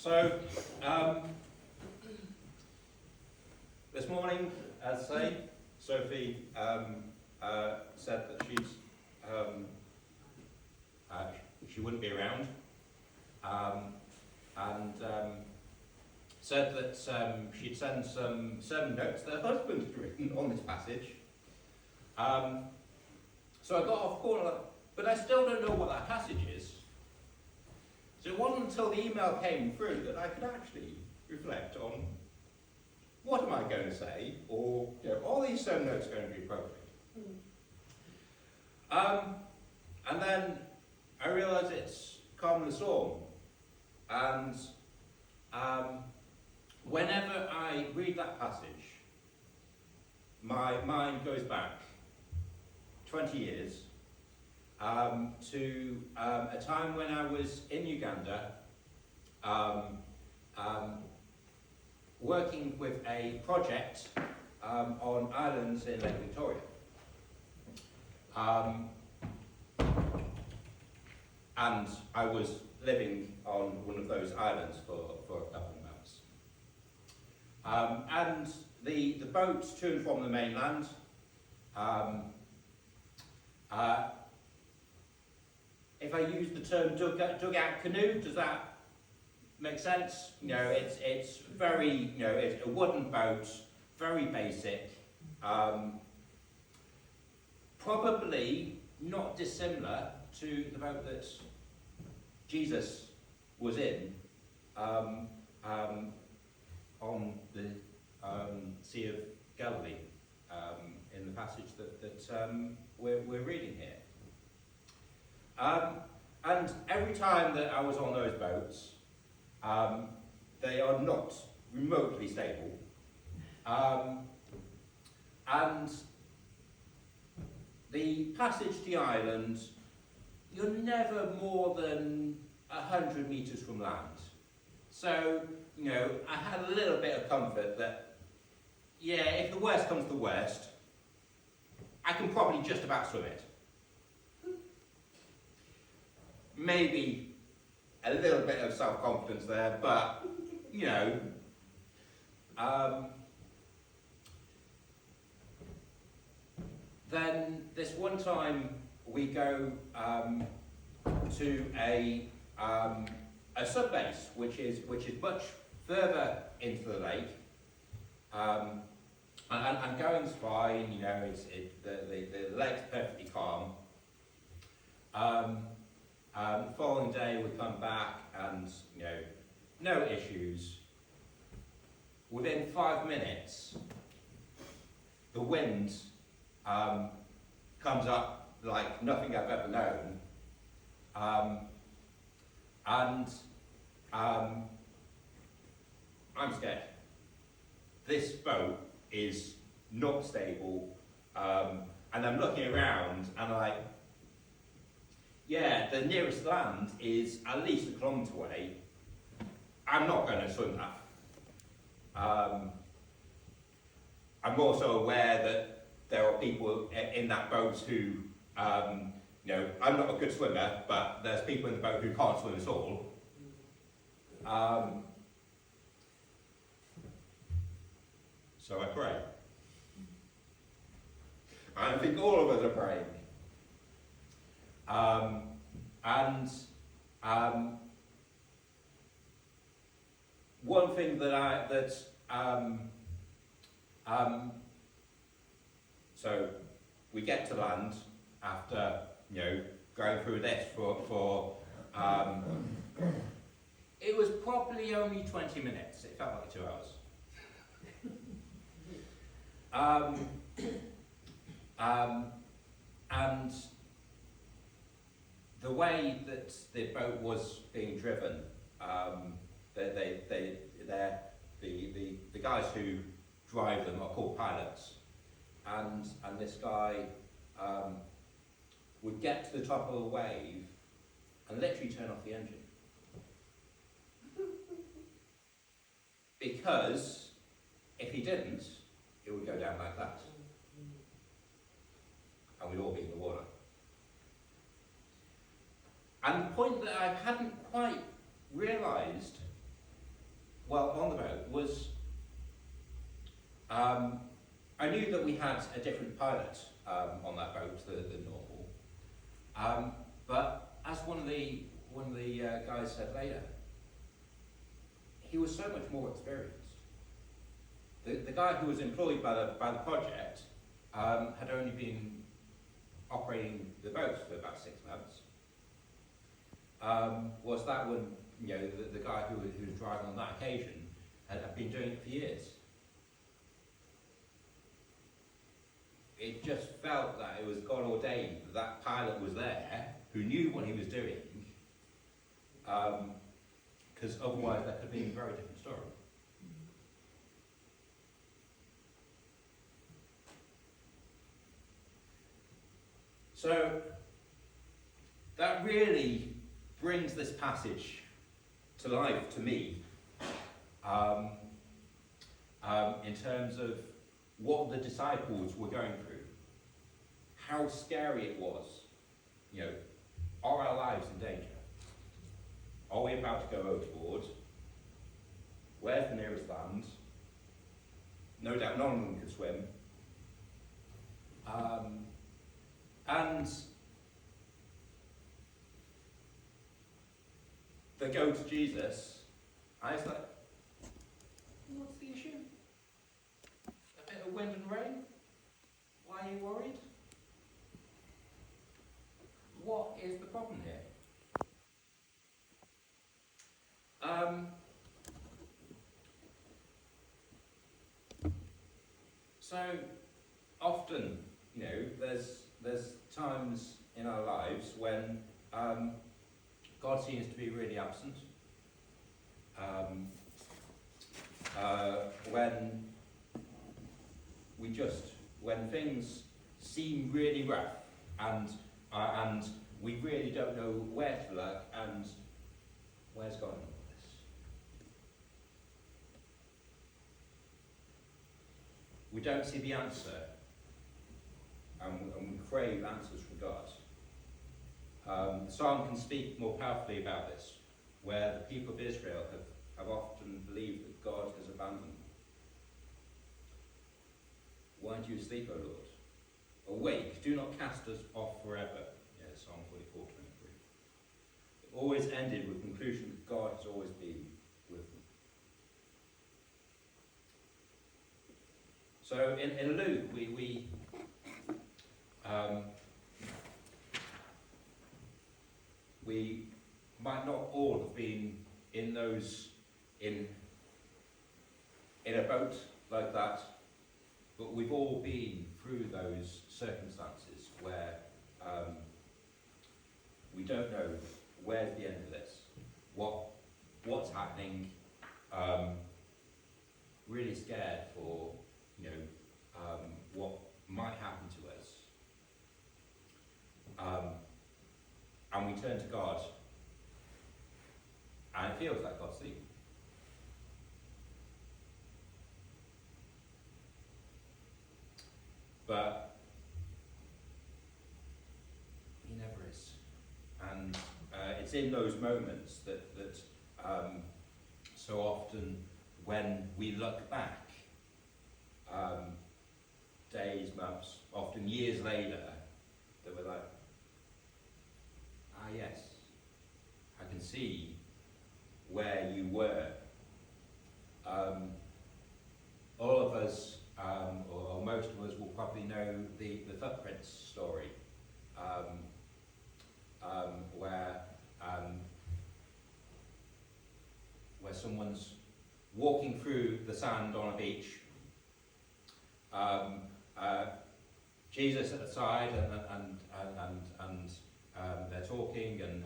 So, this morning, as I say, Sophie said that she wouldn't be around, and said that she'd send some sermon notes that her husband had written on this passage. So I got off call, but I still don't know what that passage is. So it wasn't until the email came through that I could actually reflect on what am I going to say, or are these sermon notes going to be appropriate? And then I realised it's calm in the storm, and whenever I read that passage, my mind goes back 20 years to a time when I was in Uganda, working with a project on islands in Lake Victoria. And I was living on one of those islands for a couple of months. And the boats to and from the mainland, if I use the term dugout canoe, does that make sense? It's very, it's a wooden boat, very basic, probably not dissimilar to the boat that Jesus was in on the Sea of Galilee in the passage that we're reading here. And every time that I was on those boats, they are not remotely stable. And the passage to the island, you're never more than 100 metres from land. So, I had a little bit of comfort that, if the worst comes to the worst, I can probably just about swim it. Maybe a little bit of self-confidence there, but, then this one time we go to a sub-base, which is much further into the lake, and going's fine. The lake's perfectly calm. The following day we come back and no issues. Within 5 minutes, the wind comes up like nothing I've ever known, and I'm scared. This boat is not stable, and I'm looking around and the nearest land is at least 1 kilometre away. I'm not going to swim that. I'm also aware that there are people in that boat who, I'm not a good swimmer, but there's people in the boat who can't swim at all. So I pray. I think all of us are praying. One thing so we get to land after going through this for it was probably only 20 minutes. It felt like 2 hours. And the way that the boat was being driven, the guys who drive them are called pilots, and this guy would get to the top of a wave and literally turn off the engine, because if he didn't, it would go down like that, and we'd all be in the water. And the point that I hadn't quite realised, 「うん」 is that while on the boat was, I knew that we had a different pilot on that boat than normal. But as one of the guys said later, he was so much more experienced. The guy who was employed by the project had only been operating the boat for about 6 months. Was that when the guy who was driving on that occasion had been doing it for years. It just felt that it was God ordained that that pilot was there who knew what he was doing, because otherwise that could have been a very different story. So that really brings this passage to life to me, in terms of what the disciples were going through, how scary it was. Are our lives in danger? Are we about to go overboard? Where's the nearest land? No doubt none of them could swim. And they go to Jesus, and it's like, what's the issue? A bit of wind and rain? Why are you worried? What is the problem here? So often, there's times in our lives when God seems to be really absent. When things seem really rough, and we really don't know where to look, and where's God in all this? We don't see the answer, and we crave answers from God. The psalm can speak more powerfully about this, where the people of Israel have often believed that God has abandoned them. Why do you sleep, O Lord? Awake, do not cast us off forever. Psalm 44:23. It always ended with the conclusion that God has always been with them. So in Luke, we might not all have been in a boat like that, but we've all been through those circumstances where we don't know where's the end of this, what's happening, really scared for what might happen to us, and we turn to God, and it feels like God's sleeping. But he never is. And it's in those moments that so often when we look back, days, months, often years later, that we're like, yes, I can see where you were. All of us, or most of us, will probably know the footprints story, where someone's walking through the sand on a beach. Jesus at the side, and they're talking, and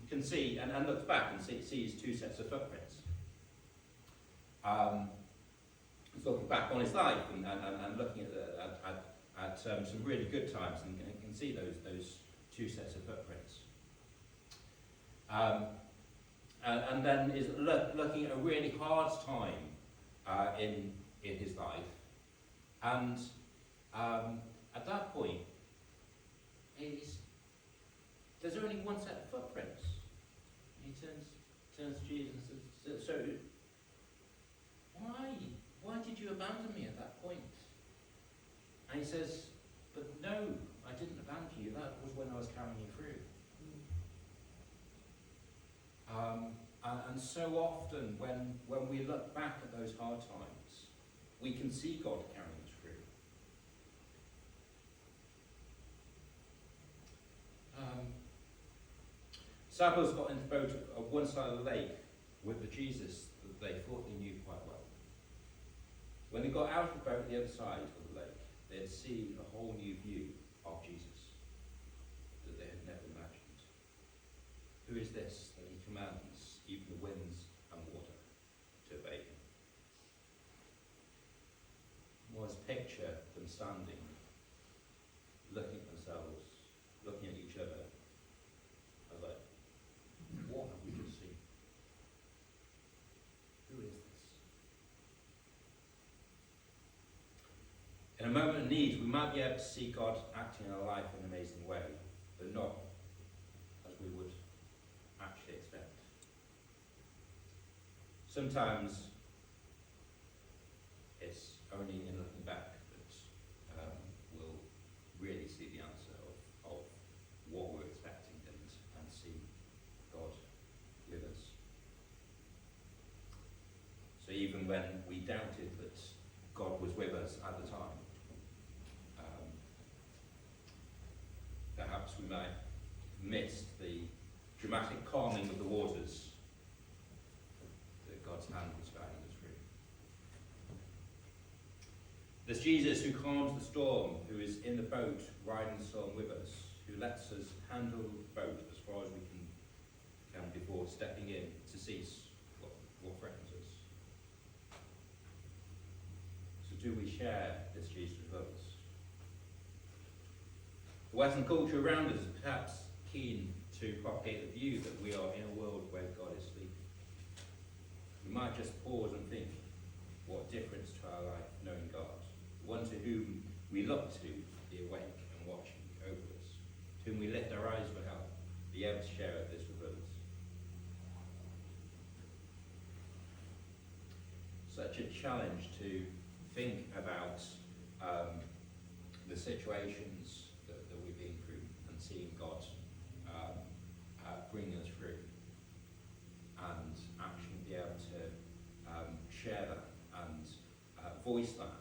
can see and looks back and sees two sets of footprints. He's looking back on his life and looking at some really good times, and can see those two sets of footprints. And then is looking at a really hard time in his life, and at that point, there's only one set of footprints. He turns to Jesus and says, "So, And so often when we look back at those hard times, we can see God carrying us through. Sappers got into the boat at one side of the lake with the Jesus that they thought they knew quite well. When they got out of the boat at the other side of the lake, they had seen a whole new view of Jesus that they had never imagined. Who is this that he commands even the winds and water to obey him? Was picture them standing, looking at themselves, looking at each other. I was like, what have we just seen? Who is this? In a moment of need, we might be able to see God acting in our life in an amazing way, but not as we would actually expect. Sometimes it's only in looking back that we'll really see the answer of what we're expecting and see God with us. So even when we doubted that God was with us at the time, perhaps we might have missed the dramatic calming of the waters that God's hand was guiding us through. There's Jesus who calms the storm, who is in the boat riding the storm with us, who lets us handle the boat as far as we can before stepping in to cease what threatens us. So do we share this Jesus with others? The Western culture around us is perhaps keen to propagate the view that we are in a world where God is sleeping. We might just pause and think, what difference to our life knowing God, the one to whom we look to be awake and watching over us, to whom we lift our eyes for help, be able to share this with others. Such a challenge to think about the situations that we've been through and seeing God bring us through, and actually be able to share that and voice that